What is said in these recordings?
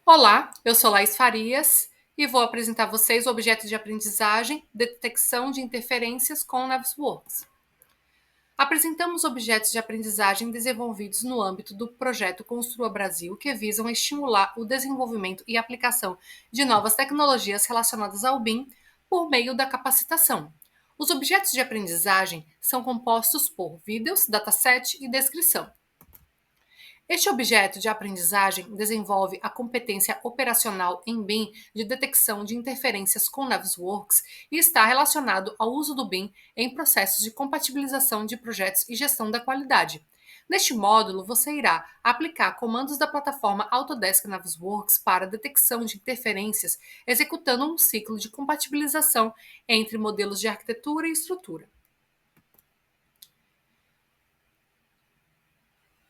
Olá, eu sou Laís Farias e vou apresentar a vocês o objeto de aprendizagem Detecção de Interferências com Navisworks. Apresentamos objetos de aprendizagem desenvolvidos no âmbito do projeto Construa Brasil, que visam estimular o desenvolvimento e aplicação de novas tecnologias relacionadas ao BIM por meio da capacitação. Os objetos de aprendizagem são compostos por vídeos, dataset e descrição. Este objeto de aprendizagem desenvolve a competência operacional em BIM de detecção de interferências com Navisworks e está relacionado ao uso do BIM em processos de compatibilização de projetos e gestão da qualidade. Neste módulo, você irá aplicar comandos da plataforma Autodesk Navisworks para detecção de interferências, executando um ciclo de compatibilização entre modelos de arquitetura e estrutura.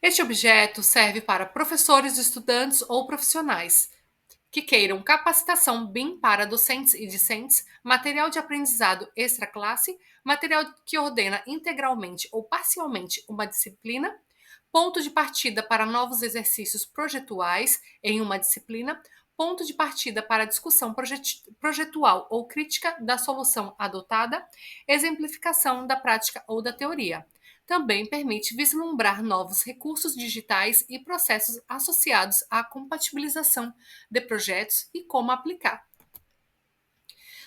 Este objeto serve para professores, estudantes ou profissionais que queiram capacitação BIM para docentes e discentes, material de aprendizado extra-classe, material que ordena integralmente ou parcialmente uma disciplina, ponto de partida para novos exercícios projetuais em uma disciplina, ponto de partida para discussão projetual ou crítica da solução adotada, exemplificação da prática ou da teoria. Também permite vislumbrar novos recursos digitais e processos associados à compatibilização de projetos e como aplicar.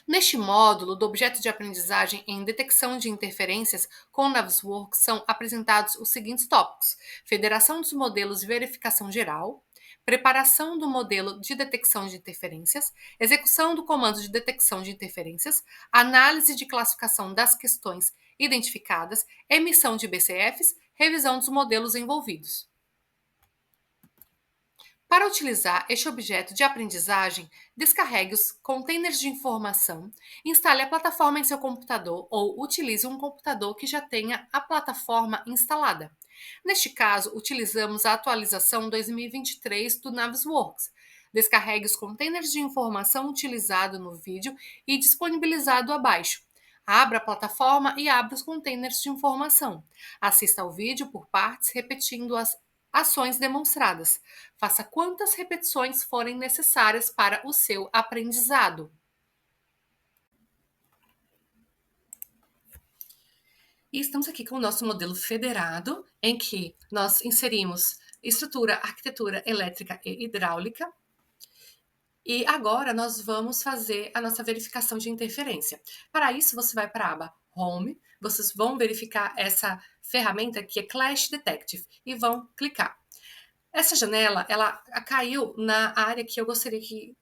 Neste módulo do objeto de aprendizagem em detecção de interferências com Navisworks são apresentados os seguintes tópicos: federação dos modelos e verificação geral, preparação do modelo de detecção de interferências, execução do comando de detecção de interferências, análise de classificação das questões identificadas, emissão de BCFs, revisão dos modelos envolvidos. Para utilizar este objeto de aprendizagem, descarregue os containers de informação, instale a plataforma em seu computador ou utilize um computador que já tenha a plataforma instalada. Neste caso, utilizamos a atualização 2023 do Navisworks. Descarregue os containers de informação utilizado no vídeo e disponibilizado abaixo. Abra a plataforma e abra os containers de informação. Assista ao vídeo por partes, repetindo as ações demonstradas. Faça quantas repetições forem necessárias para o seu aprendizado. E estamos aqui com o nosso modelo federado, em que nós inserimos estrutura, arquitetura elétrica e hidráulica. E agora nós vamos fazer a nossa verificação de interferência. Para isso, você vai para a aba Home, vocês vão verificar essa ferramenta que é Clash Detective e vão clicar. Essa janela, ela caiu na área que eu gostaria que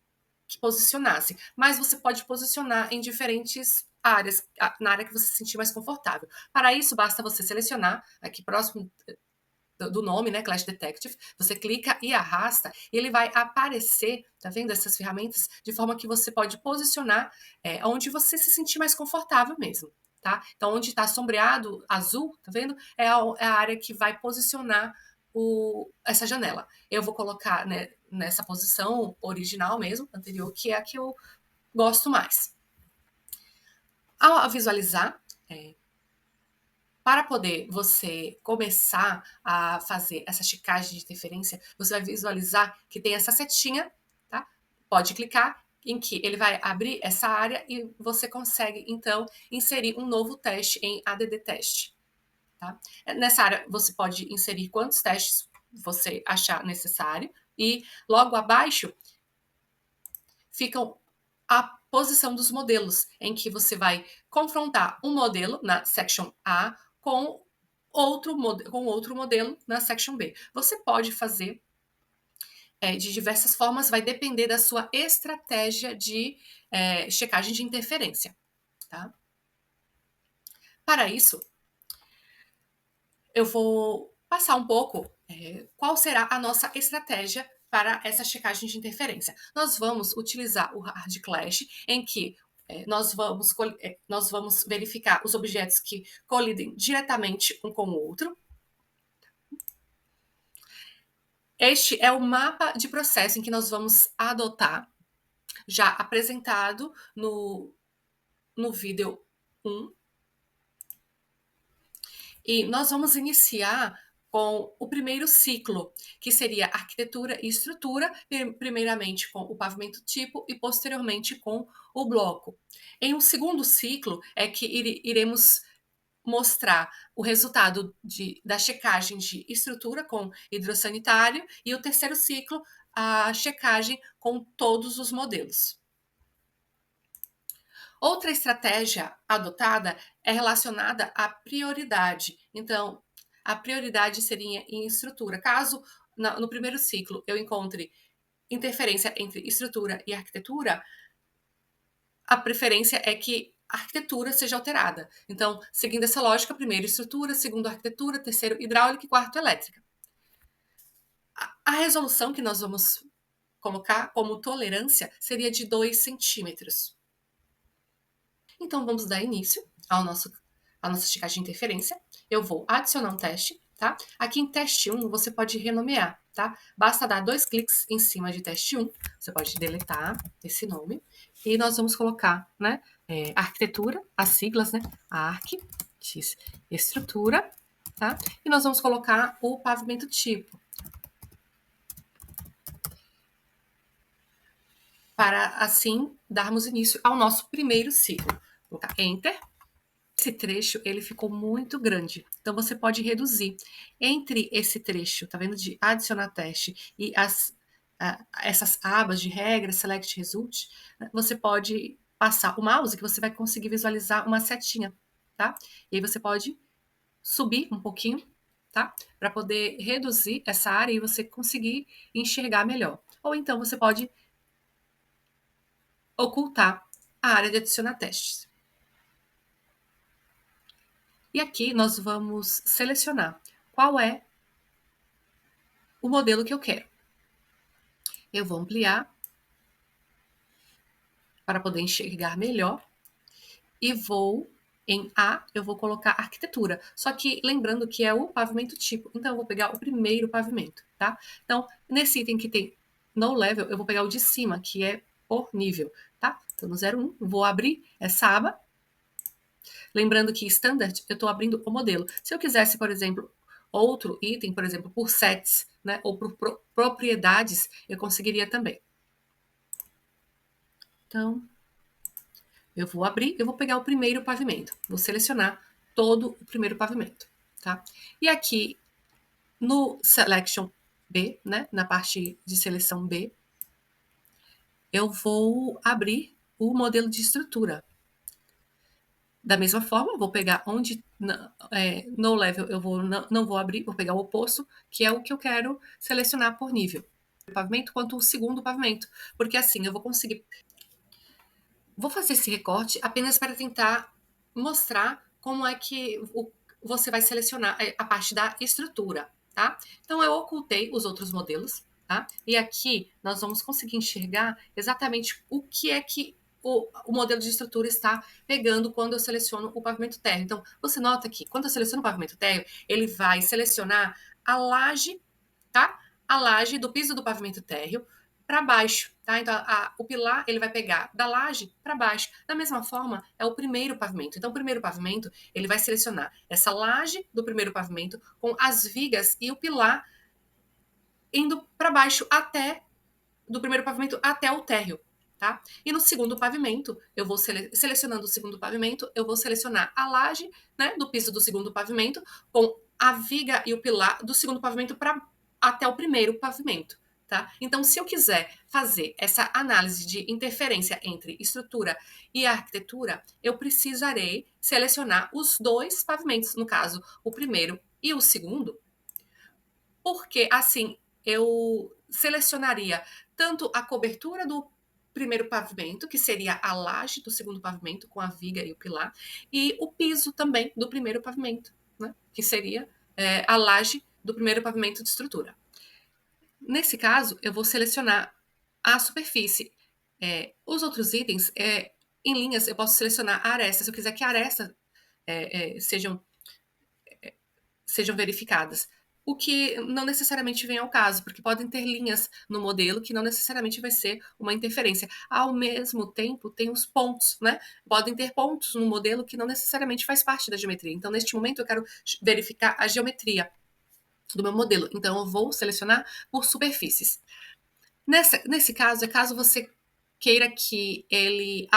posicionasse, mas você pode posicionar em diferentes áreas, na área que você se sentir mais confortável. Para isso, basta você selecionar aqui próximo do nome, né, Clash Detective, você clica e arrasta, e ele vai aparecer, tá vendo essas ferramentas, de forma que você pode posicionar onde você se sentir mais confortável mesmo, tá? Então, onde está sombreado azul, tá vendo? É a área que vai posicionar essa janela. Eu vou colocar, né, nessa posição original mesmo, anterior, que é a que eu gosto mais. Ao visualizar, para poder você começar a fazer essa checagem de interferência, você vai visualizar que tem essa setinha, tá? Pode clicar em que ele vai abrir essa área e você consegue, então, inserir um novo teste em ADD Teste. Tá? Nessa área, você pode inserir quantos testes você achar necessário e logo abaixo ficam a posição dos modelos, em que você vai confrontar um modelo na section A com outro modelo na section B. Você pode fazer de diversas formas, vai depender da sua estratégia de checagem de interferência. Tá? Para isso, eu vou passar um pouco qual será a nossa estratégia para essa checagem de interferência. Nós vamos utilizar o Hard Clash, em que nós vamos verificar os objetos que colidem diretamente um com o outro. Este é o mapa de processo em que nós vamos adotar, já apresentado no vídeo 1. E nós vamos iniciar com o primeiro ciclo, que seria arquitetura e estrutura, primeiramente com o pavimento tipo e posteriormente com o bloco. Em um segundo ciclo é que iremos mostrar o resultado da checagem de estrutura com hidrossanitário e o terceiro ciclo, a checagem com todos os modelos. Outra estratégia adotada é relacionada à prioridade. Então, a prioridade seria em estrutura. Caso no primeiro ciclo eu encontre interferência entre estrutura e arquitetura, a preferência é que a arquitetura seja alterada. Então, seguindo essa lógica, primeiro estrutura, segundo arquitetura, terceiro hidráulica e quarto elétrica. A resolução que nós vamos colocar como tolerância seria de 2 centímetros. Então, vamos dar início à nossa checagem de interferência. Eu vou adicionar um teste, tá? Aqui em teste 1, você pode renomear, tá? Basta dar 2 cliques em cima de teste 1. Você pode deletar esse nome. E nós vamos colocar, né? Arquitetura, as siglas, né? Arq, X, estrutura, tá? E nós vamos colocar o pavimento tipo. Para, assim, darmos início ao nosso primeiro ciclo. Vou colocar Enter. Esse trecho, ele ficou muito grande, então você pode reduzir. Entre esse trecho, tá vendo, de adicionar teste e essas abas de regra, select result, você pode passar o mouse que você vai conseguir visualizar uma setinha, tá? E aí você pode subir um pouquinho, tá? Para poder reduzir essa área e você conseguir enxergar melhor. Ou então você pode ocultar a área de adicionar testes. E aqui nós vamos selecionar qual é o modelo que eu quero. Eu vou ampliar para poder enxergar melhor e vou em A, eu vou colocar arquitetura. Só que lembrando que é o pavimento tipo, então eu vou pegar o primeiro pavimento, tá? Então, nesse item que tem no level, eu vou pegar o de cima, que é por nível, tá? Então, no 01, vou abrir essa aba. Lembrando que standard, eu estou abrindo o modelo. Se eu quisesse, por exemplo, outro item, por exemplo, por sets, né, ou por propriedades, eu conseguiria também. Então, eu vou abrir, eu vou pegar o primeiro pavimento. Vou selecionar todo o primeiro pavimento, tá? E aqui, no Selection B, né, na parte de seleção B, eu vou abrir o modelo de estrutura. Da mesma forma, vou pegar onde no level eu não vou abrir, vou pegar o oposto, que é o que eu quero selecionar por nível. O pavimento quanto o segundo pavimento. Porque assim eu vou conseguir. Vou fazer esse recorte apenas para tentar mostrar como é que você vai selecionar a parte da estrutura, tá? Então eu ocultei os outros modelos, tá? E aqui nós vamos conseguir enxergar exatamente o que é que o modelo de estrutura está pegando quando eu seleciono o pavimento térreo. Então, você nota que quando eu seleciono o pavimento térreo, ele vai selecionar a laje, tá? A laje do piso do pavimento térreo para baixo, tá? Então, o pilar, ele vai pegar da laje para baixo. Da mesma forma, é o primeiro pavimento. Então, o primeiro pavimento, ele vai selecionar essa laje do primeiro pavimento com as vigas e o pilar indo para baixo do primeiro pavimento até o térreo, tá? E no segundo pavimento, eu vou selecionando o segundo pavimento, eu vou selecionar a laje, né, do piso do segundo pavimento com a viga e o pilar do segundo pavimento até o primeiro pavimento, tá? Então, se eu quiser fazer essa análise de interferência entre estrutura e arquitetura, eu precisarei selecionar os dois pavimentos, no caso, o primeiro e o segundo, porque assim eu selecionaria tanto a cobertura do primeiro pavimento, que seria a laje do segundo pavimento, com a viga e o pilar, e o piso também do primeiro pavimento, né? Que seria a laje do primeiro pavimento de estrutura. Nesse caso, eu vou selecionar a superfície. Os outros itens, em linhas, eu posso selecionar arestas. Se eu quiser que arestas sejam verificadas. O que não necessariamente vem ao caso, porque podem ter linhas no modelo que não necessariamente vai ser uma interferência. Ao mesmo tempo, tem os pontos, né? Podem ter pontos no modelo que não necessariamente faz parte da geometria. Então, neste momento, eu quero verificar a geometria. do meu modelo. Então, eu vou selecionar por superfícies. Nesse caso, é caso você queira que ele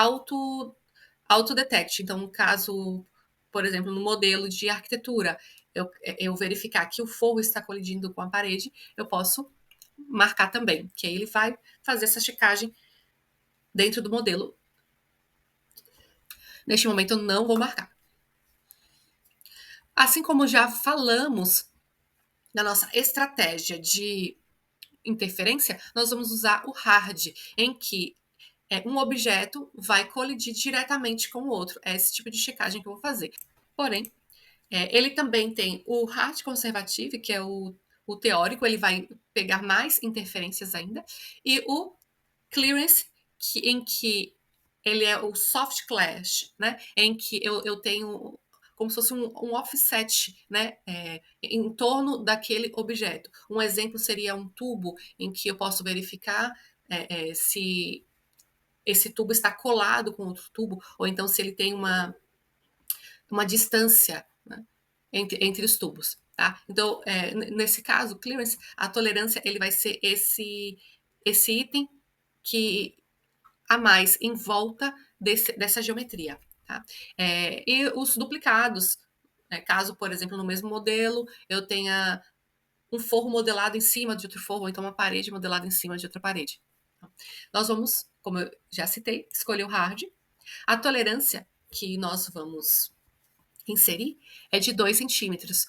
autodetecte. Então, no caso, por exemplo, no modelo de arquitetura, eu verificar que o forro está colidindo com a parede, eu posso marcar também, que aí ele vai fazer essa checagem dentro do modelo. Neste momento, eu não vou marcar. Assim como já falamos na nossa estratégia de interferência, nós vamos usar o hard, em que um objeto vai colidir diretamente com o outro. É esse tipo de checagem que eu vou fazer. Porém, ele também tem o hard conservative, que é o teórico, ele vai pegar mais interferências ainda, e o clearance, em que ele é o soft clash, né? Em que eu tenho como se fosse um offset, né? Em torno daquele objeto. Um exemplo seria um tubo em que eu posso verificar se esse tubo está colado com outro tubo, ou então se ele tem uma distância, né, entre os tubos. Tá? Então, nesse caso, clearance, a tolerância ele vai ser esse item que a mais em volta dessa geometria. Tá? E os duplicados, caso, por exemplo, no mesmo modelo, eu tenha um forro modelado em cima de outro forro, ou então uma parede modelada em cima de outra parede. Nós vamos, como eu já citei, escolher o hard. A tolerância que nós vamos inserir é de 2 centímetros.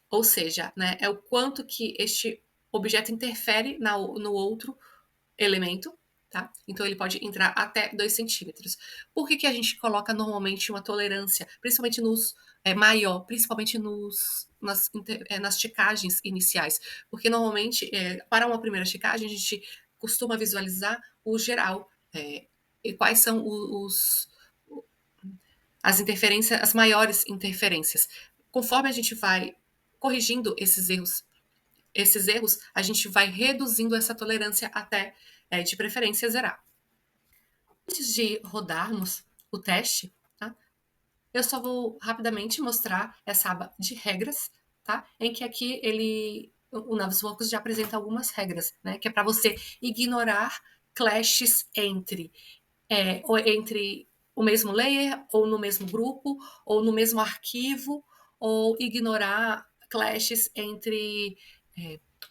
Ou seja, né, é o quanto que este objeto interfere no outro elemento, tá? Então ele pode entrar até 2 centímetros. Por que a gente coloca normalmente uma tolerância, principalmente maior, principalmente nas checagens iniciais? Porque normalmente, para uma primeira checagem, a gente costuma visualizar o geral, e quais são as interferências, as maiores interferências. Conforme a gente vai corrigindo esses erros, a gente vai reduzindo essa tolerância até, de preferência, zerar. Antes de rodarmos o teste, tá? Eu só vou rapidamente mostrar essa aba de regras, tá? Em que aqui o Navisworks já apresenta algumas regras, né? Que é para você ignorar clashes entre o mesmo layer, ou no mesmo grupo, ou no mesmo arquivo, ou ignorar clashes entre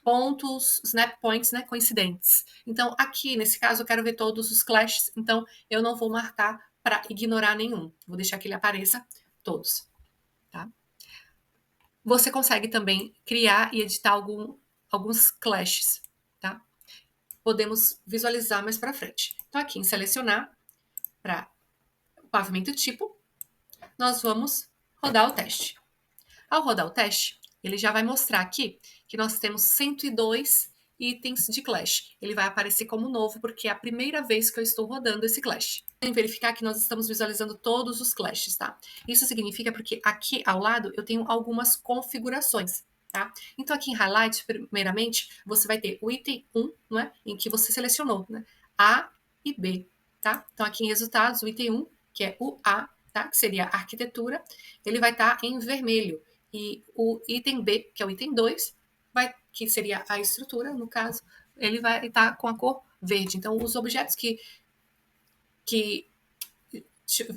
pontos, snap points, né, coincidentes. Então, aqui, nesse caso, eu quero ver todos os clashes, então eu não vou marcar para ignorar nenhum. Vou deixar que ele apareça todos. Tá? Você consegue também criar e editar alguns clashes. Tá? Podemos visualizar mais para frente. Então, aqui em selecionar, para o pavimento tipo, nós vamos rodar o teste. Ao rodar o teste, ele já vai mostrar aqui que nós temos 102 itens de Clash. Ele vai aparecer como novo, porque é a primeira vez que eu estou rodando esse Clash. Tem que verificar que nós estamos visualizando todos os Clashes, tá? Isso significa porque aqui ao lado eu tenho algumas configurações. Tá? Então, aqui em Highlight, primeiramente, você vai ter o item 1, não é? Em que você selecionou, né? A e B, tá? Então, aqui em resultados, o item 1, que é o A, tá? Que seria a arquitetura, ele vai estar em vermelho. E o item B, que é o item 2, que seria a estrutura, no caso, ele vai estar com a cor verde. Então, os objetos que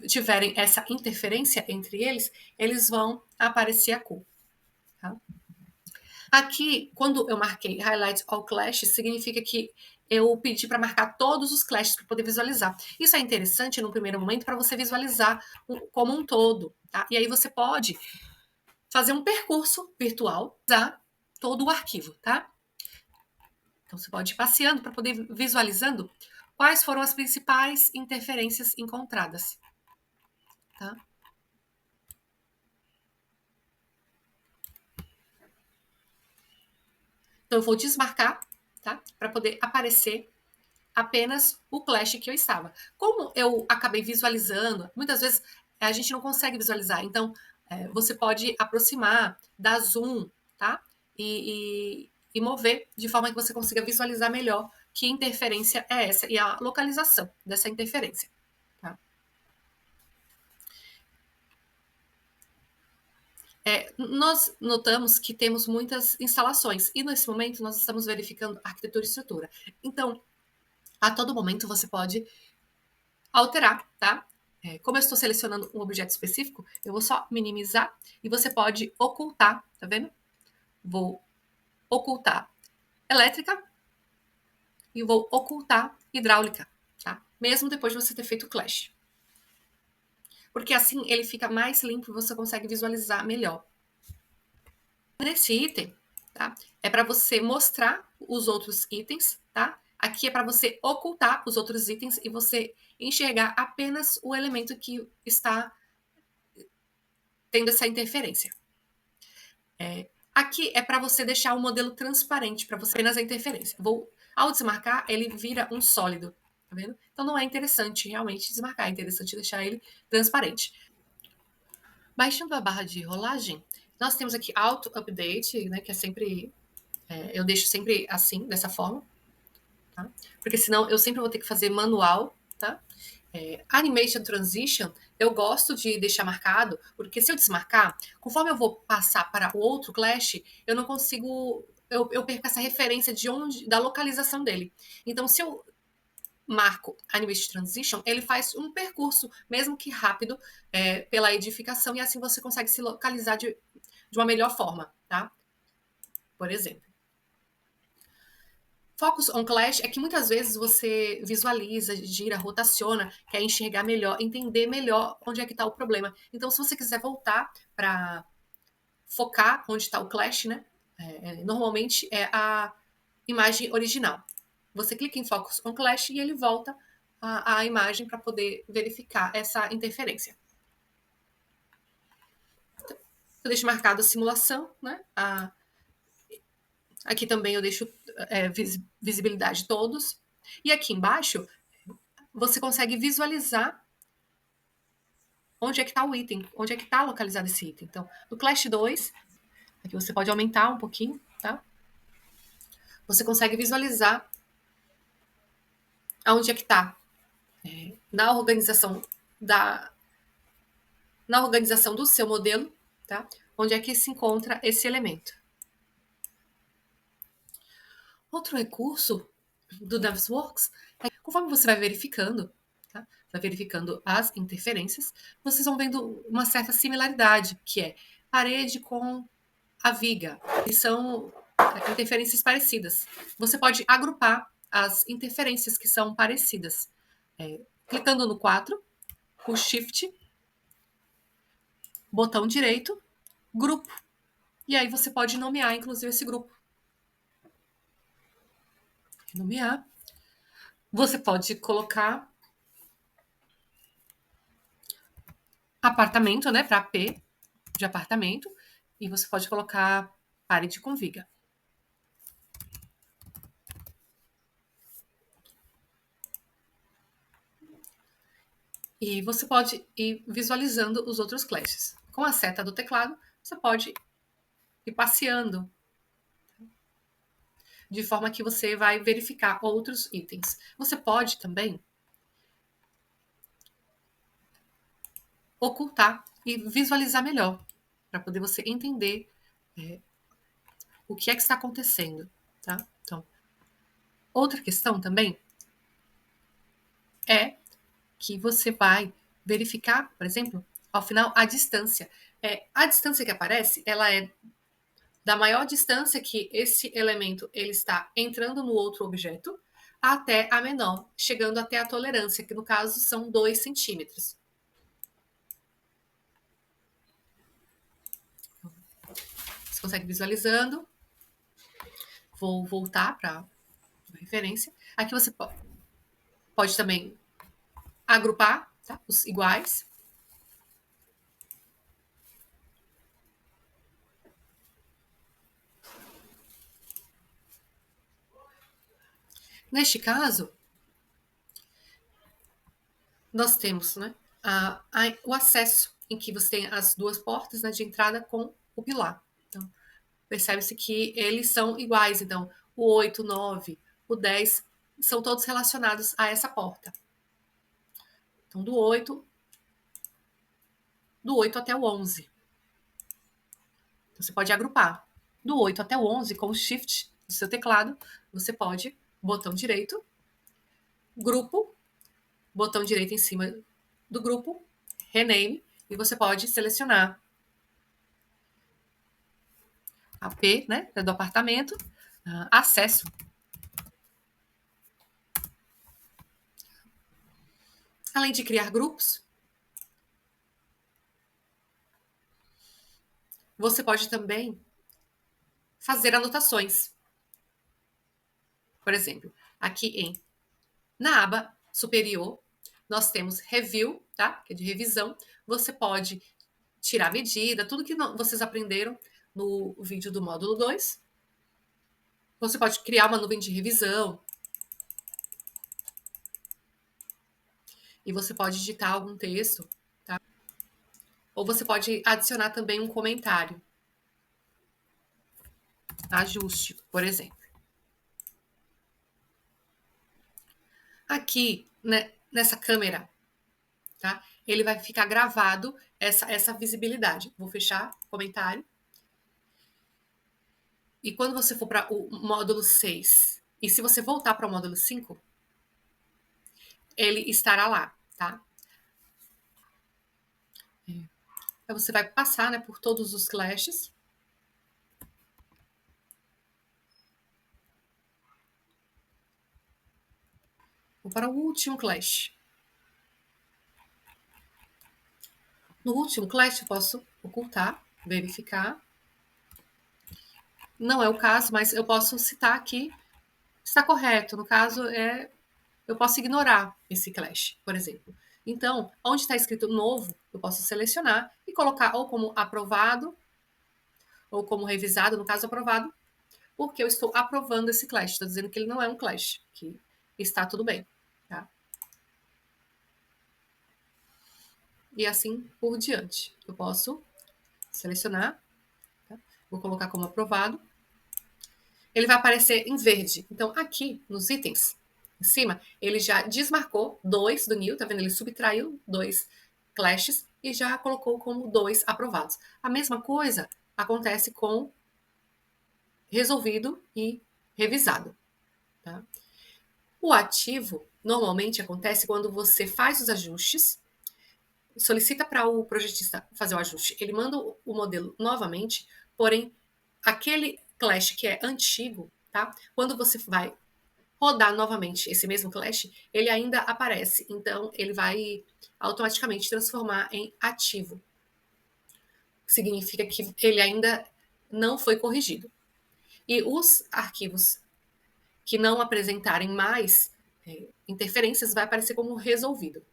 tiverem essa interferência entre eles vão aparecer a cor. Tá? Aqui, quando eu marquei Highlight All Clashes, significa que eu pedi para marcar todos os clashes para poder visualizar. Isso é interessante no primeiro momento para você visualizar como um todo. Tá? E aí você pode fazer um percurso virtual, usar todo o arquivo, tá? Então você pode ir passeando para poder visualizando quais foram as principais interferências encontradas, tá? Então eu vou desmarcar, tá? Para poder aparecer apenas o clash que eu estava. Como eu acabei visualizando, muitas vezes a gente não consegue visualizar, então você pode aproximar, dar zoom, tá? E mover de forma que você consiga visualizar melhor que interferência é essa e a localização dessa interferência. Tá? Nós notamos que temos muitas instalações e nesse momento nós estamos verificando arquitetura e estrutura. Então, a todo momento você pode alterar, tá? Como eu estou selecionando um objeto específico, eu vou só minimizar e você pode ocultar, tá vendo? Vou ocultar elétrica e vou ocultar hidráulica, tá? Mesmo depois de você ter feito o clash. Porque assim ele fica mais limpo e você consegue visualizar melhor. Nesse item, tá? É para você mostrar os outros itens, tá? Aqui é para você ocultar os outros itens e você enxergar apenas o elemento que está tendo essa interferência. Aqui é para você deixar o modelo transparente, para você apenas a interferência. Ao desmarcar, ele vira um sólido, tá vendo? Então não é interessante realmente desmarcar, é interessante deixar ele transparente. Baixando a barra de rolagem, nós temos aqui Auto Update, né, que é sempre, eu deixo sempre assim, dessa forma, tá? Porque senão eu sempre vou ter que fazer manual, tá? Animation Transition, eu gosto de deixar marcado, porque se eu desmarcar, conforme eu vou passar para o outro Clash, eu não consigo, eu perco essa referência de onde, da localização dele. Então, se eu marco Animation Transition, ele faz um percurso, mesmo que rápido, pela edificação, e assim você consegue se localizar de uma melhor forma, tá? Por exemplo. Focus on Clash é que muitas vezes você visualiza, gira, rotaciona, quer enxergar melhor, entender melhor onde é que está o problema. Então, se você quiser voltar para focar onde está o Clash, né? Normalmente é a imagem original. Você clica em Focus on Clash e ele volta a imagem para poder verificar essa interferência. Eu deixo marcado a simulação, né? Aqui também eu deixo visibilidade todos. E aqui embaixo você consegue visualizar onde é que está o item, onde é que está localizado esse item. Então, no Clash 2, aqui você pode aumentar um pouquinho, tá? Você consegue visualizar aonde é que está. Na organização do seu modelo, tá? Onde é que se encontra esse elemento. Outro recurso do Navisworks é que conforme você vai verificando, tá? Vai verificando as interferências, vocês vão vendo uma certa similaridade, que é parede com a viga, que são interferências parecidas. Você pode agrupar as interferências que são parecidas. Clicando no 4, o Shift, botão direito, grupo. E aí você pode nomear, inclusive, esse grupo. Nomear. Você pode colocar apartamento, né, para P de apartamento, e você pode colocar parede com viga. E você pode ir visualizando os outros clashes. Com a seta do teclado, você pode ir passeando, de forma que você vai verificar outros itens. Você pode também ocultar e visualizar melhor, para poder você entender o que é que está acontecendo, tá? Então, outra questão também é que você vai verificar, por exemplo, ao final, a distância. A distância que aparece, ela é da maior distância que esse elemento ele está entrando no outro objeto até a menor, chegando até a tolerância, que no caso são 2 centímetros. Você consegue visualizando. Vou voltar para a referência. Aqui você pode também agrupar, tá? Os iguais. Neste caso, nós temos, né, o acesso em que você tem as duas portas, né, de entrada com o pilar. Então, percebe-se que eles são iguais. Então, o 8, o 9, o 10 são todos relacionados a essa porta. Então, do 8 até o 11. Você pode agrupar. Do 8 até o 11, com o Shift do seu teclado, você pode, botão direito, grupo, botão direito em cima do grupo, rename, e você pode selecionar AP, né, do apartamento, acesso. Além de criar grupos, você pode também fazer anotações. Por exemplo, aqui na aba superior, nós temos Review, tá? Que é de revisão. Você pode tirar medida, tudo que vocês aprenderam no vídeo do módulo 2. Você pode criar uma nuvem de revisão. E você pode digitar algum texto, tá? Ou você pode adicionar também um comentário. Ajuste, por exemplo. Aqui, né, nessa câmera, tá? Ele vai ficar gravado essa visibilidade. Vou fechar o comentário. E quando você for para o módulo 6, e se você voltar para o módulo 5, ele estará lá, tá? Então você vai passar, né, por todos os clashes. Vou para o último clash. No último clash eu posso ocultar, verificar. Não é o caso, mas eu posso citar aqui, está correto. No caso, eu posso ignorar esse clash, por exemplo. Então, onde está escrito novo, eu posso selecionar e colocar ou como aprovado, ou como revisado, no caso aprovado, porque eu estou aprovando esse clash. Estou dizendo que ele não é um clash, que está tudo bem. Tá? E assim por diante. Eu posso selecionar, tá? Vou colocar como aprovado. Ele vai aparecer em verde. Então, aqui nos itens, em cima, ele já desmarcou 2 do new, tá vendo? Ele subtraiu 2 clashes e já colocou como 2 aprovados. A mesma coisa acontece com resolvido e revisado. Tá? O ativo normalmente acontece quando você faz os ajustes, solicita para o projetista fazer o ajuste, ele manda o modelo novamente, porém, aquele clash que é antigo, tá? Quando você vai rodar novamente esse mesmo clash, ele ainda aparece. Então, ele vai automaticamente transformar em ativo. Significa que ele ainda não foi corrigido. E os arquivos que não apresentarem mais interferências vai aparecer como resolvido.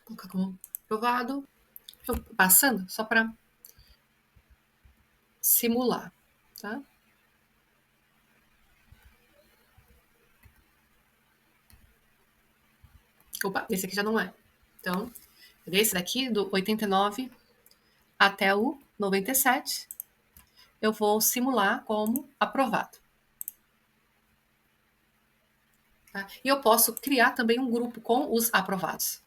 Vou colocar como aprovado. Estou passando só para simular, tá? Opa, esse aqui já não é. Então, esse daqui, do 89 até o 97, eu vou simular como aprovado. Tá? E eu posso criar também um grupo com os aprovados.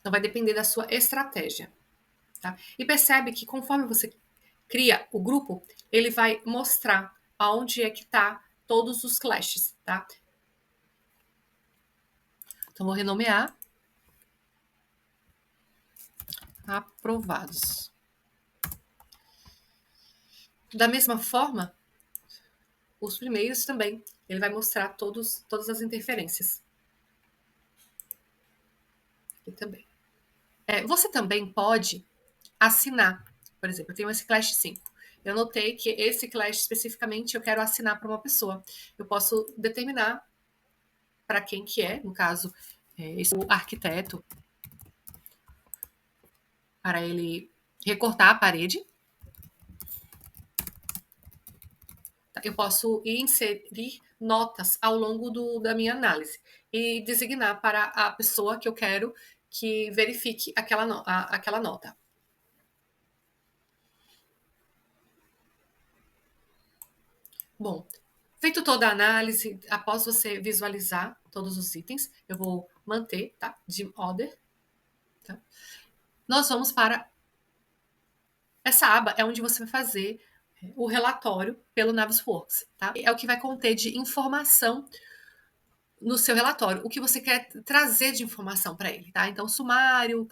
Então, vai depender da sua estratégia. Tá? E percebe que conforme você cria o grupo, ele vai mostrar aonde é que está todos os clashes. Tá? Então, vou renomear aprovados. Da mesma forma, os primeiros também. Ele vai mostrar todas as interferências. E também. Você também pode assinar. Por exemplo, eu tenho esse Clash 5. Eu notei que esse Clash especificamente eu quero assinar para uma pessoa. Eu posso determinar para quem que é, no caso, o arquiteto, para ele recortar a parede. Eu posso inserir notas ao longo da minha análise e designar para a pessoa que eu quero que verifique aquela nota. Bom, Feito toda a análise, após você visualizar todos os itens, eu vou manter, tá? De order, tá? Nós vamos para essa aba, é onde você vai fazer o relatório pelo Navisworks, tá? É o que vai conter de informação no seu relatório, o que você quer trazer de informação para ele, tá? Então, sumário,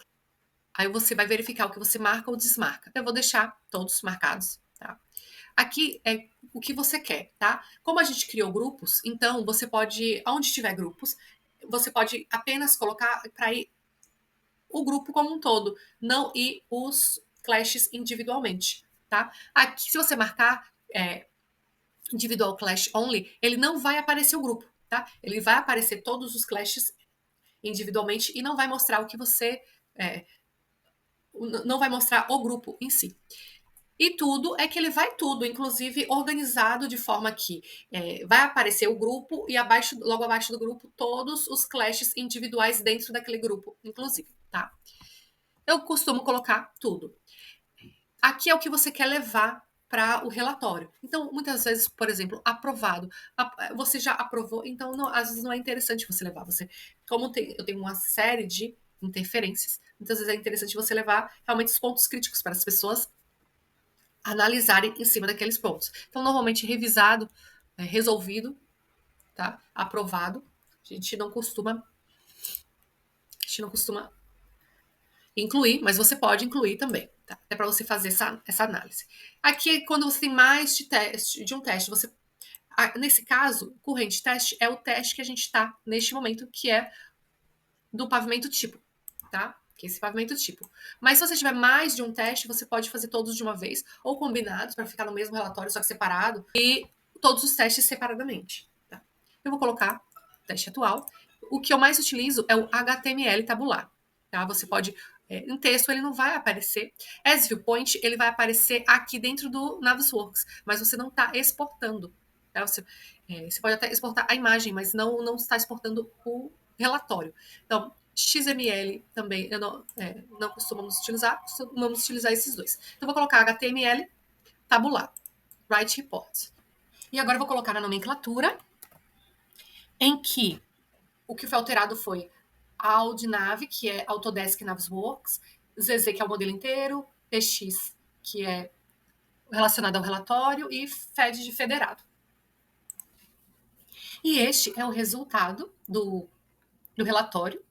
aí você vai verificar o que você marca ou desmarca. Eu vou deixar todos marcados, tá? Aqui é o que você quer, tá? Como a gente criou grupos, então você pode, onde tiver grupos, você pode apenas colocar para ir o grupo como um todo, não ir os clashes individualmente, tá? Aqui, se você marcar individual clash only, ele não vai aparecer o grupo, tá? Ele vai aparecer todos os clashes individualmente e não vai mostrar o que você é, não vai mostrar o grupo em si. E tudo é que ele vai tudo, inclusive organizado de forma que vai aparecer o grupo e abaixo, logo abaixo do grupo, todos os clashes individuais dentro daquele grupo, inclusive, tá? Eu costumo colocar tudo. Aqui é o que você quer levar para o relatório. Então, muitas vezes, por exemplo, aprovado. Você já aprovou, então às vezes não é interessante você levar. Como eu tenho uma série de interferências, muitas vezes é interessante você levar realmente os pontos críticos para as pessoas analisarem em cima daqueles pontos. Então, normalmente revisado, resolvido, tá? Aprovado. A gente não costuma incluir, mas você pode incluir também, tá? É para você fazer essa análise. Aqui, quando você tem mais de um teste, nesse caso, corrente teste é o teste que a gente está neste momento, que é do pavimento tipo, tá? Que é esse pavimento tipo. Mas se você tiver mais de um teste, você pode fazer todos de uma vez, ou combinados, para ficar no mesmo relatório, só que separado, e todos os testes separadamente, tá? Eu vou colocar o teste atual. O que eu mais utilizo é o HTML tabular, tá? Você pode em texto ele não vai aparecer. As viewpoint, ele vai aparecer aqui dentro do Navisworks, mas você não está exportando. Tá? Você pode até exportar a imagem, mas não está exportando o relatório. Então, XML também eu não costumamos utilizar esses dois. Então, vou colocar HTML tabular, write report. E agora eu vou colocar na nomenclatura, em que o que foi alterado foi Audinave, que é Autodesk Navisworks, ZZ, que é o modelo inteiro, PX, que é relacionado ao relatório, e FED de federado. E este é o resultado do relatório,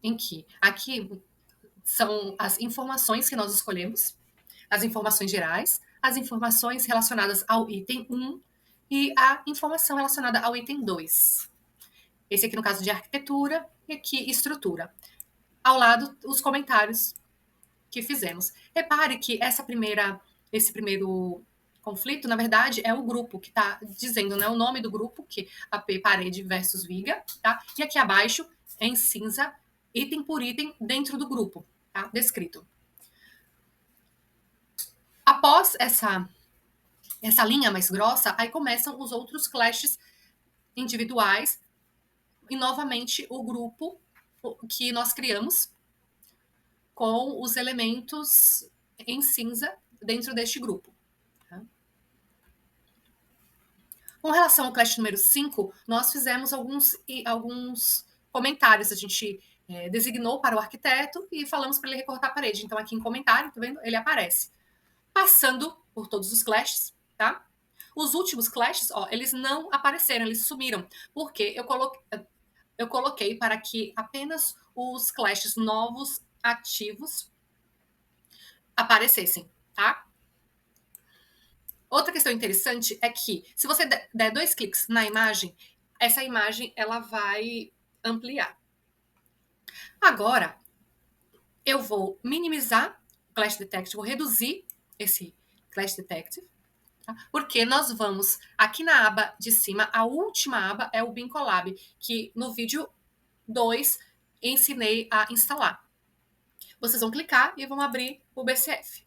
em que aqui são as informações que nós escolhemos, as informações gerais, as informações relacionadas ao item 1 e a informação relacionada ao item 2. Esse aqui no caso de arquitetura e aqui estrutura. Ao lado, os comentários que fizemos. Repare que esse primeiro conflito, na verdade, é o grupo que está dizendo, né, o nome do grupo, que AP parede versus viga, tá? E aqui abaixo, em cinza, item por item dentro do grupo, tá? Descrito. Após essa linha mais grossa, aí começam os outros clashes individuais e novamente o grupo que nós criamos com os elementos em cinza dentro deste grupo. Tá? Com relação ao clash número 5, nós fizemos alguns comentários. A gente designou para o arquiteto e falamos para ele recortar a parede. Então, aqui em comentário, tá vendo? Ele aparece. Passando por todos os clashes, tá? Os últimos clashes, ó, eles não apareceram, eles sumiram. Porque eu coloquei para que apenas os clashes novos, ativos, aparecessem, tá? Outra questão interessante é que, se você der 2 cliques na imagem, essa imagem ela vai ampliar. Agora, eu vou minimizar o Clash Detective, vou reduzir esse Clash Detective, tá? Porque nós vamos, aqui na aba de cima, a última aba é o Bin Collab, que no vídeo 2 ensinei a instalar. Vocês vão clicar e vão abrir o BCF.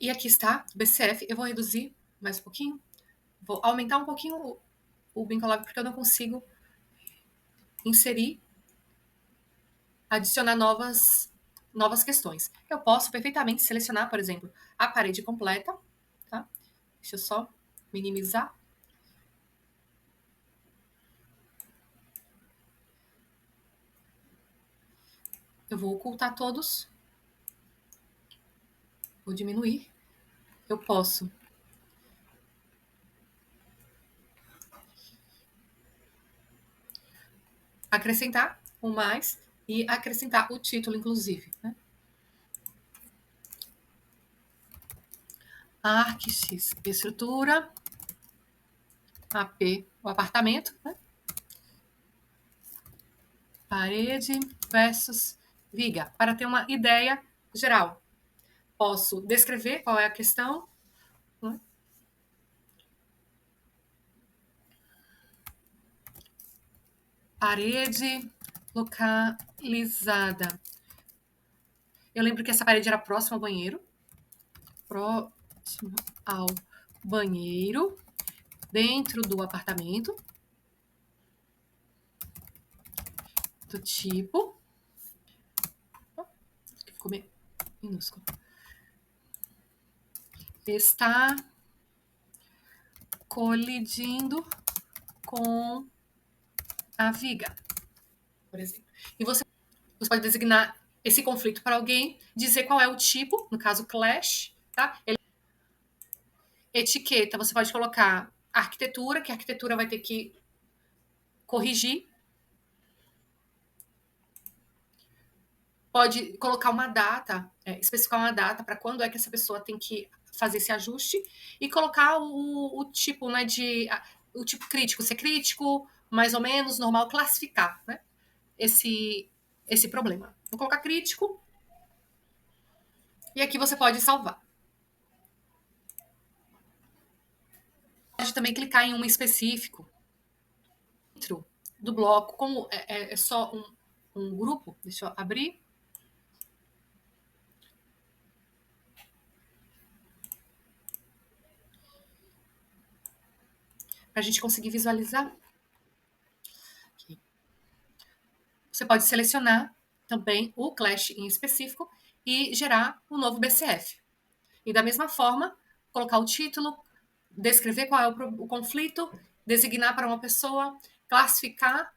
E aqui está o BCF, eu vou reduzir mais um pouquinho, vou aumentar um pouquinho o Bin Collab porque eu não consigo inserir, adicionar novas questões. Eu posso perfeitamente selecionar, por exemplo, a parede completa, tá? Deixa eu só minimizar. Eu vou ocultar todos. Vou diminuir. Eu posso acrescentar um mais e acrescentar o título, inclusive, né? ArcX, estrutura, AP, o apartamento, né? Parede versus viga, para ter uma ideia geral. Posso descrever qual é a questão, né? Parede localizada. Eu lembro que essa parede era próxima ao banheiro. Próximo ao banheiro, dentro do apartamento, do tipo. Ficou meio minúsculo. Está colidindo com a viga, por exemplo. E você pode designar esse conflito para alguém, dizer qual é o tipo, no caso clash, tá? Etiqueta, você pode colocar arquitetura, que a arquitetura vai ter que corrigir. Pode colocar uma data, especificar uma data para quando é que essa pessoa tem que fazer esse ajuste e colocar o tipo, né, o tipo crítico, ser crítico, mais ou menos, normal, classificar, né, esse problema. Vou colocar crítico e aqui você pode salvar. Pode também clicar em um específico dentro do bloco, como é só um grupo, deixa eu abrir. Para a gente conseguir visualizar. Aqui. Você pode selecionar também o Clash em específico e gerar um novo BCF. E da mesma forma, colocar o título, descrever qual é o conflito, designar para uma pessoa, classificar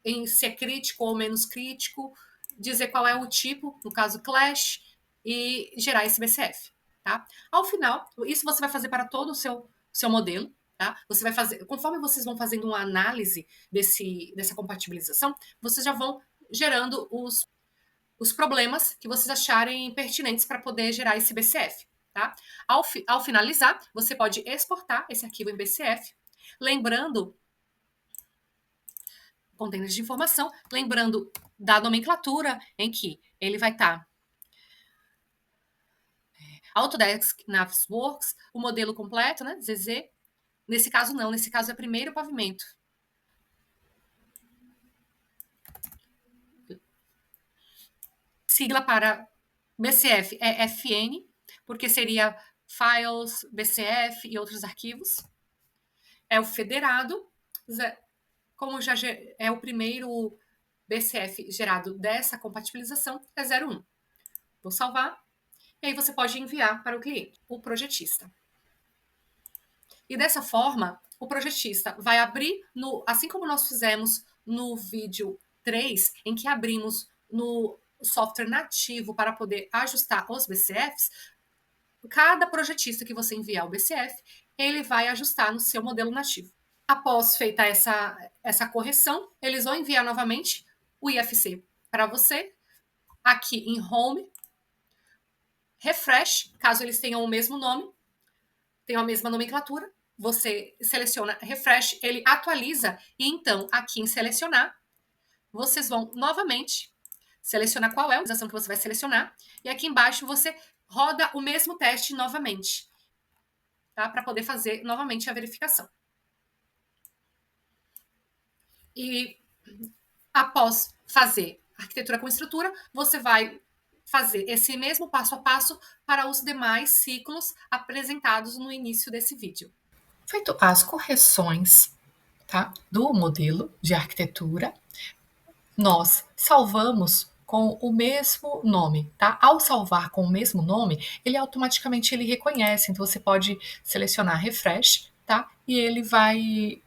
em se é crítico ou menos crítico, dizer qual é o tipo, no caso Clash, e gerar esse BCF. Tá? Ao final, isso você vai fazer para todo o seu modelo. Tá? Você vai fazer, conforme vocês vão fazendo uma análise dessa compatibilização, vocês já vão gerando os problemas que vocês acharem pertinentes para poder gerar esse BCF. Tá? Ao finalizar, você pode exportar esse arquivo em BCF, lembrando containers de informação, lembrando da nomenclatura em que ele vai estar Autodesk Navisworks, o modelo completo, né, ZZ. Nesse caso não, nesse caso é primeiro pavimento. Sigla para BCF é FN, porque seria files, BCF e outros arquivos. É o federado, como já é o primeiro BCF gerado dessa compatibilização, é 01. Vou salvar. E aí você pode enviar para o cliente, o projetista. E dessa forma, o projetista vai abrir, assim como nós fizemos no vídeo 3, em que abrimos no software nativo para poder ajustar os BCFs, cada projetista que você enviar o BCF, ele vai ajustar no seu modelo nativo. Após feita essa correção, eles vão enviar novamente o IFC para você, aqui em Home, Refresh, caso eles tenham o mesmo nome, tenham a mesma nomenclatura, você seleciona Refresh, ele atualiza, e então, aqui em Selecionar, vocês vão novamente selecionar qual é a atualização que você vai selecionar, e aqui embaixo você roda o mesmo teste novamente, tá? Para poder fazer novamente a verificação. E após fazer arquitetura com estrutura, você vai fazer esse mesmo passo a passo para os demais ciclos apresentados no início desse vídeo. Feito as correções, tá, do modelo de arquitetura, nós salvamos com o mesmo nome, tá? Ao salvar com o mesmo nome, ele automaticamente ele reconhece, então você pode selecionar refresh, tá? E ele vai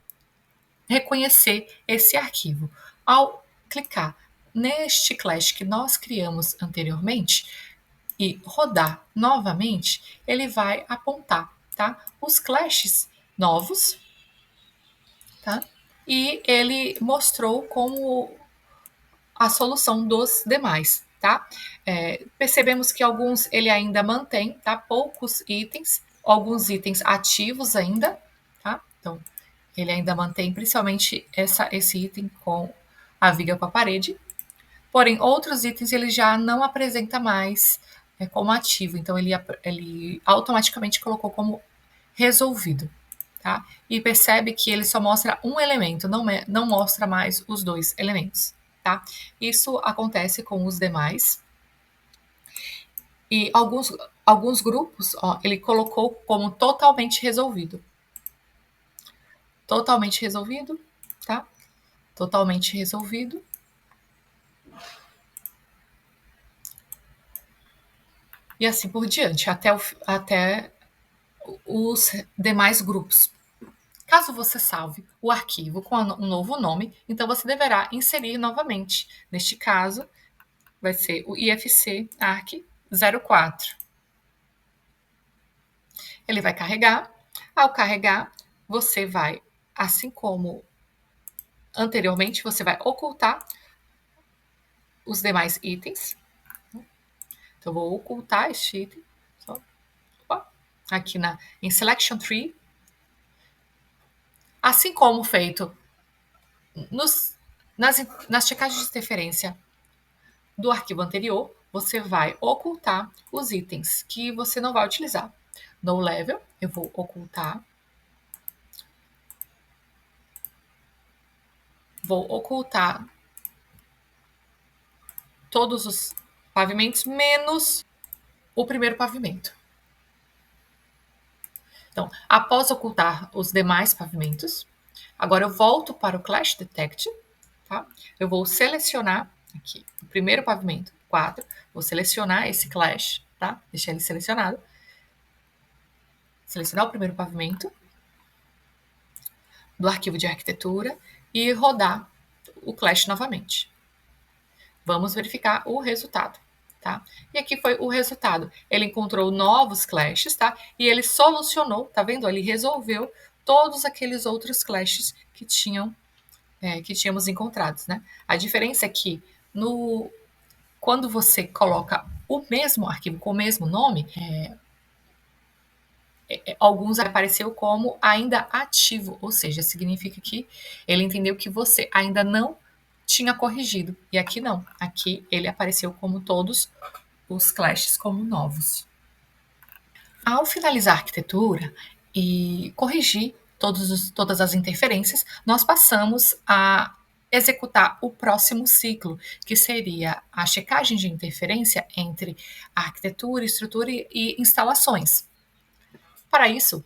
reconhecer esse arquivo. Ao clicar neste clash que nós criamos anteriormente e rodar novamente, ele vai apontar, tá? Os clashes novos, tá? E ele mostrou como a solução dos demais, tá? Percebemos que alguns ele ainda mantém, tá? Poucos itens, alguns itens ativos ainda, tá? Então, ele ainda mantém principalmente esse item com a viga com a parede. Porém, outros itens ele já não apresenta mais como ativo, então ele automaticamente colocou como resolvido, tá? E percebe que ele só mostra um elemento, não mostra mais os dois elementos, tá? Isso acontece com os demais. E alguns grupos, ó, ele colocou como totalmente resolvido. Totalmente resolvido, tá? Totalmente resolvido. E assim por diante, até os demais grupos. Caso você salve o arquivo com um novo nome, então você deverá inserir novamente. Neste caso, vai ser o IFC ARC 04. Ele vai carregar. Ao carregar, você vai, assim como anteriormente, você vai ocultar os demais itens. Então, eu vou ocultar este item. Aqui em Selection Tree. Assim como feito nas checagens de interferência do arquivo anterior, você vai ocultar os itens que você não vai utilizar. No level, eu vou ocultar. Vou ocultar todos os pavimentos, menos o primeiro pavimento. Então, após ocultar os demais pavimentos, agora eu volto para o Clash Detect, tá? Eu vou selecionar aqui o primeiro pavimento, 4, vou selecionar esse Clash, tá? Deixar ele selecionado. Selecionar o primeiro pavimento do arquivo de arquitetura e rodar o Clash novamente. Vamos verificar o resultado, tá? E aqui foi o resultado. Ele encontrou novos clashes, tá? E ele solucionou, tá vendo? Ele resolveu todos aqueles outros clashes que tínhamos encontrados, né? A diferença é que quando você coloca o mesmo arquivo com o mesmo nome, alguns apareceu como ainda ativo, ou seja, significa que ele entendeu que você ainda não tinha corrigido. E aqui não. Aqui ele apareceu como todos os clashes como novos. Ao finalizar a arquitetura e corrigir todas as interferências, nós passamos a executar o próximo ciclo, que seria a checagem de interferência entre arquitetura, estrutura e instalações. Para isso,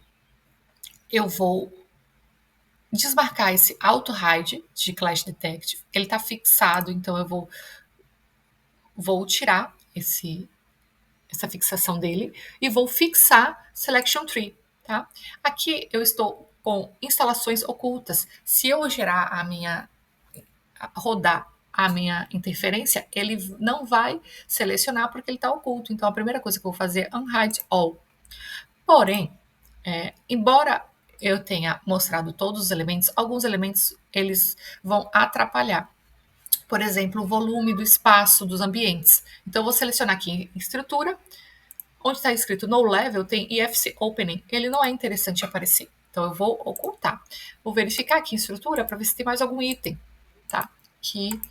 eu vou desmarcar esse auto-hide de Clash Detect. Ele está fixado, então eu vou tirar essa fixação dele e vou fixar Selection Tree, tá? Aqui eu estou com instalações ocultas. Se eu rodar a minha interferência, ele não vai selecionar porque ele está oculto. Então a primeira coisa que eu vou fazer é Unhide All. Porém, embora eu tenha mostrado todos os elementos, alguns elementos eles vão atrapalhar. Por exemplo, o volume do espaço dos ambientes. Então, eu vou selecionar aqui em estrutura, onde está escrito No Level, tem IFC Opening. Ele não é interessante aparecer. Então, eu vou ocultar. Vou verificar aqui em estrutura para ver se tem mais algum item, tá? Que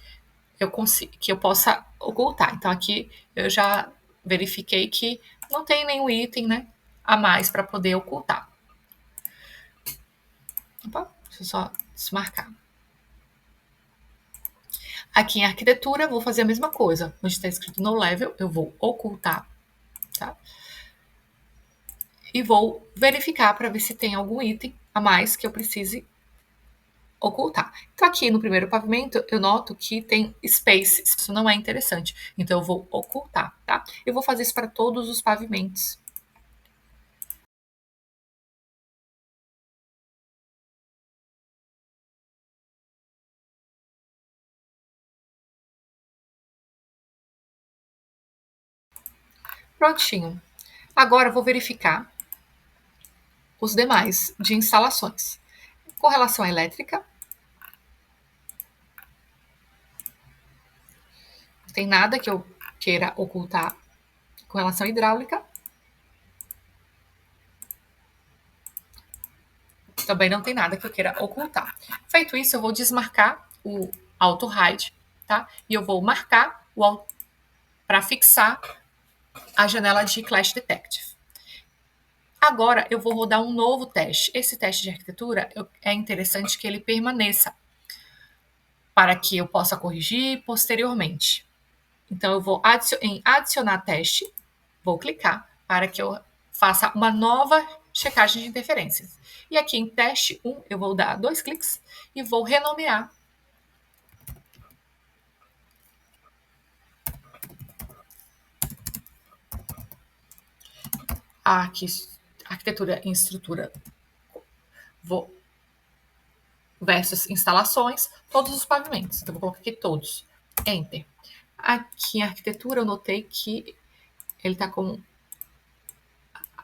eu possa ocultar. Então, aqui eu já verifiquei que não tem nenhum item, né, a mais para poder ocultar. Opa, deixa eu só desmarcar. Aqui em arquitetura, vou fazer a mesma coisa. Onde está escrito No Level, eu vou ocultar, tá? E vou verificar para ver se tem algum item a mais que eu precise ocultar. Então, aqui no primeiro pavimento, eu noto que tem spaces. Isso não é interessante. Então, eu vou ocultar, tá? Eu vou fazer isso para todos os pavimentos. Prontinho. Agora, eu vou verificar os demais de instalações. Com relação à elétrica, não tem nada que eu queira ocultar. Com relação à hidráulica, também não tem nada que eu queira ocultar. Feito isso, eu vou desmarcar o auto hide, tá? E eu vou marcar o para fixar a janela de Clash Detective. Agora eu vou rodar um novo teste. Esse teste de arquitetura é interessante que ele permaneça para que eu possa corrigir posteriormente. Então eu vou em adicionar teste, vou clicar para que eu faça uma nova checagem de interferências. E aqui em teste 1 eu vou dar 2 cliques e vou renomear a arquitetura em estrutura versus instalações, todos os pavimentos. Então, vou colocar aqui todos. Enter. Aqui em arquitetura, eu notei que ele está com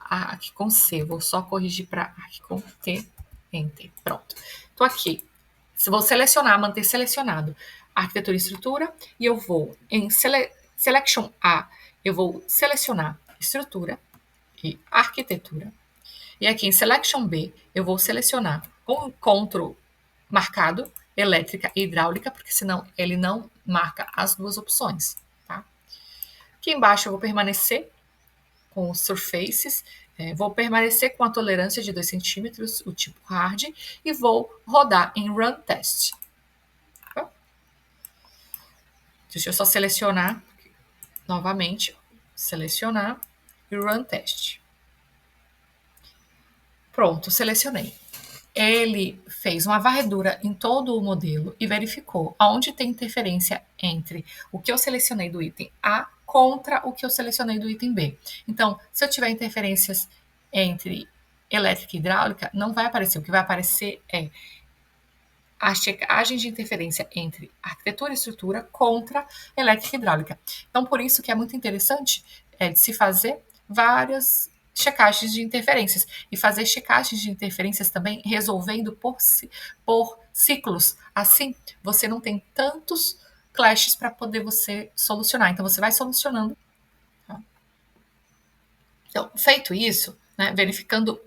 aqui com C. Vou só corrigir para aqui com T. Enter. Pronto. Estou aqui. Se vou selecionar, manter selecionado arquitetura e estrutura, e eu vou em Selection A, eu vou selecionar estrutura e arquitetura. E aqui em Selection B, eu vou selecionar com Ctrl marcado, elétrica e hidráulica, porque senão ele não marca as duas opções, tá? Aqui embaixo eu vou permanecer com os surfaces, vou permanecer com a tolerância de 2 centímetros, o tipo hard, e vou rodar em Run Test. Tá? Deixa eu só selecionar novamente, selecionar e Run Test. Pronto, selecionei. Ele fez uma varredura em todo o modelo e verificou aonde tem interferência entre o que eu selecionei do item A contra o que eu selecionei do item B. Então, se eu tiver interferências entre elétrica e hidráulica, não vai aparecer. O que vai aparecer é a checagem de interferência entre arquitetura e estrutura contra elétrica e hidráulica. Então, por isso que é muito interessante de se fazer várias checagens de interferências e fazer checagens de interferências também resolvendo por ciclos. Assim, você não tem tantos clashes para poder você solucionar. Então, você vai solucionando. Tá? Então, feito isso, né, verificando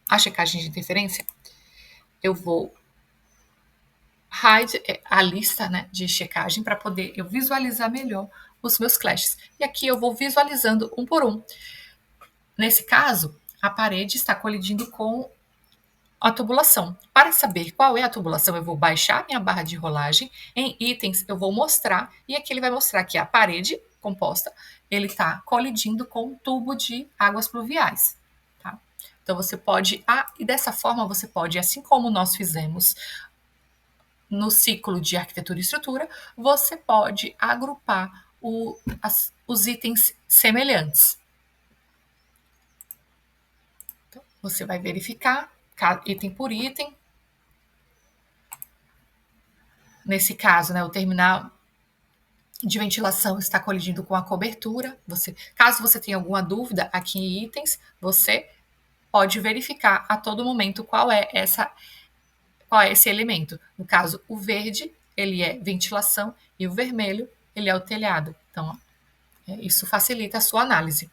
a checagem de interferência, eu vou hide a lista, né, de checagem para poder eu visualizar melhor os meus clashes. E aqui eu vou visualizando um por um. Nesse caso, a parede está colidindo com a tubulação. Para saber qual é a tubulação, eu vou baixar minha barra de rolagem. Em itens, eu vou mostrar, e aqui ele vai mostrar que a parede composta, ele está colidindo com um tubo de águas pluviais. Tá? Então, você pode, e dessa forma você pode, assim como nós fizemos no ciclo de arquitetura e estrutura, você pode agrupar os itens semelhantes. Então, você vai verificar item por item. Nesse caso, né, o terminal de ventilação está colidindo com a cobertura. Caso você tenha alguma dúvida aqui em itens, você pode verificar a todo momento qual é esse elemento. No caso, o verde, ele é ventilação e o vermelho, ele é o telhado. Então, isso facilita a sua análise.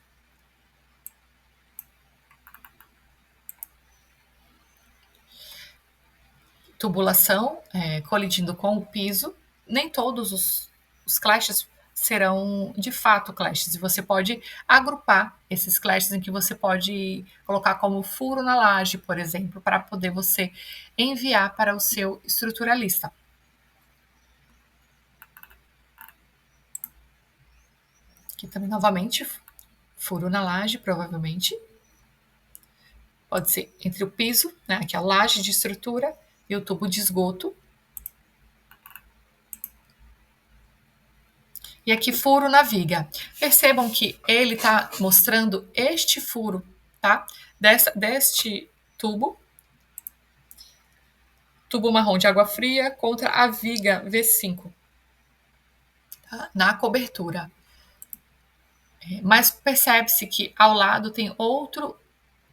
Tubulação colidindo com o piso. Nem todos os clashes serão de fato clashes. E você pode agrupar esses clashes em que você pode colocar como furo na laje, por exemplo, para poder você enviar para o seu estruturalista. Aqui também, novamente, furo na laje, provavelmente. Pode ser entre o piso, né, que é a laje de estrutura, e o tubo de esgoto. E aqui furo na viga. Percebam que ele está mostrando este furo, tá? Deste tubo marrom de água fria contra a viga V5, tá? Na cobertura. Mas percebe-se que ao lado tem outro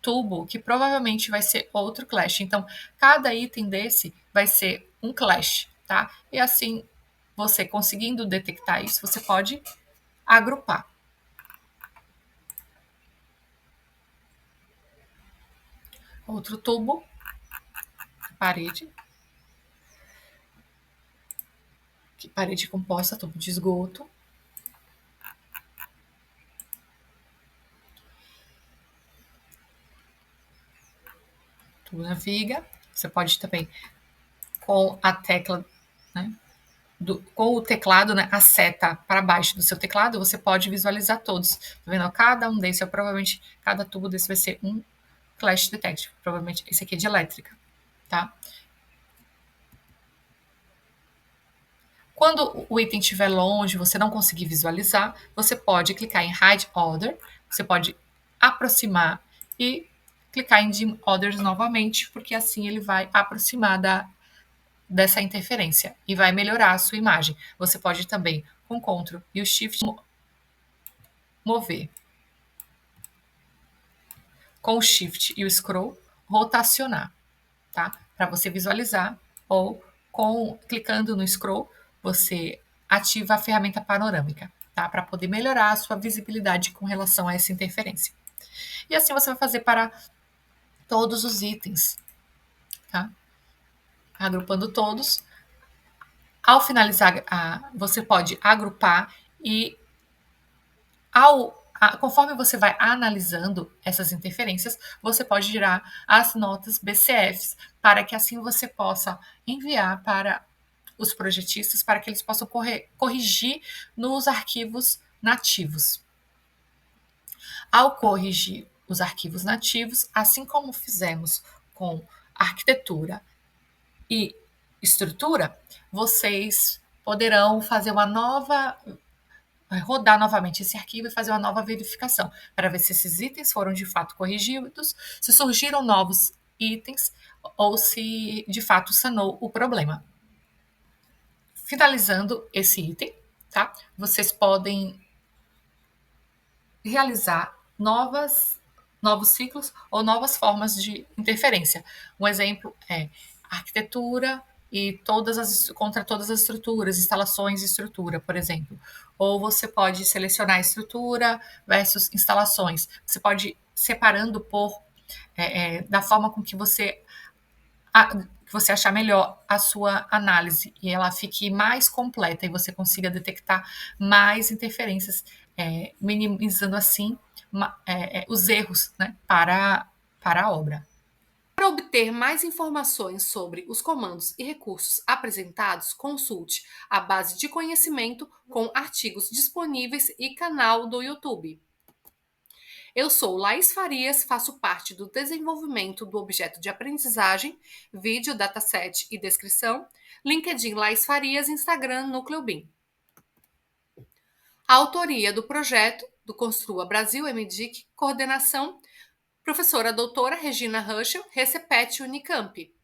tubo que provavelmente vai ser outro clash. Então, cada item desse vai ser um clash, tá? E assim, você conseguindo detectar isso, você pode agrupar. Outro tubo, parede, parede composta, tubo de esgoto. Tubo na viga. Você pode também, com a tecla, né, com o teclado, né, a seta para baixo do seu teclado, você pode visualizar todos. Tá vendo? Cada um desses, provavelmente, cada tubo desse vai ser um clash detective. Provavelmente esse aqui é de elétrica, tá? Quando o item estiver longe, você não conseguir visualizar, você pode clicar em Hide Order, você pode aproximar e clicar em Dim Orders novamente, porque assim ele vai aproximar dessa interferência e vai melhorar a sua imagem. Você pode também, com o Ctrl e o Shift, mover. Com o Shift e o Scroll, rotacionar, tá? Para você visualizar, ou clicando no Scroll, você ativa a ferramenta panorâmica, tá? Para poder melhorar a sua visibilidade com relação a essa interferência. E assim você vai fazer para todos os itens, tá? Agrupando todos. Ao finalizar, você pode agrupar e conforme você vai analisando essas interferências, você pode gerar as notas BCFs, para que assim você possa enviar para os projetistas, para que eles possam corrigir nos arquivos nativos. Ao corrigir os arquivos nativos, assim como fizemos com arquitetura e estrutura, vocês poderão fazer uma nova rodar novamente esse arquivo e fazer uma nova verificação para ver se esses itens foram de fato corrigidos, se surgiram novos itens ou se de fato sanou o problema. Finalizando esse item, tá? Vocês podem realizar novos ciclos ou novas formas de interferência. Um exemplo é arquitetura e contra todas as estruturas, instalações e estrutura, por exemplo. Ou você pode selecionar estrutura versus instalações. Você pode ir separando da forma com que você achar melhor a sua análise e ela fique mais completa e você consiga detectar mais interferências, minimizando assim os erros, né, para a obra. Para obter mais informações sobre os comandos e recursos apresentados, consulte a base de conhecimento com artigos disponíveis e canal do YouTube. Eu sou Laís Farias, faço parte do desenvolvimento do objeto de aprendizagem, vídeo, dataset e descrição, LinkedIn Laís Farias, Instagram Núcleo BIM. A autoria do projeto do Construa Brasil MDIC, coordenação, professora doutora Regina Ruschel, Recepet Unicamp.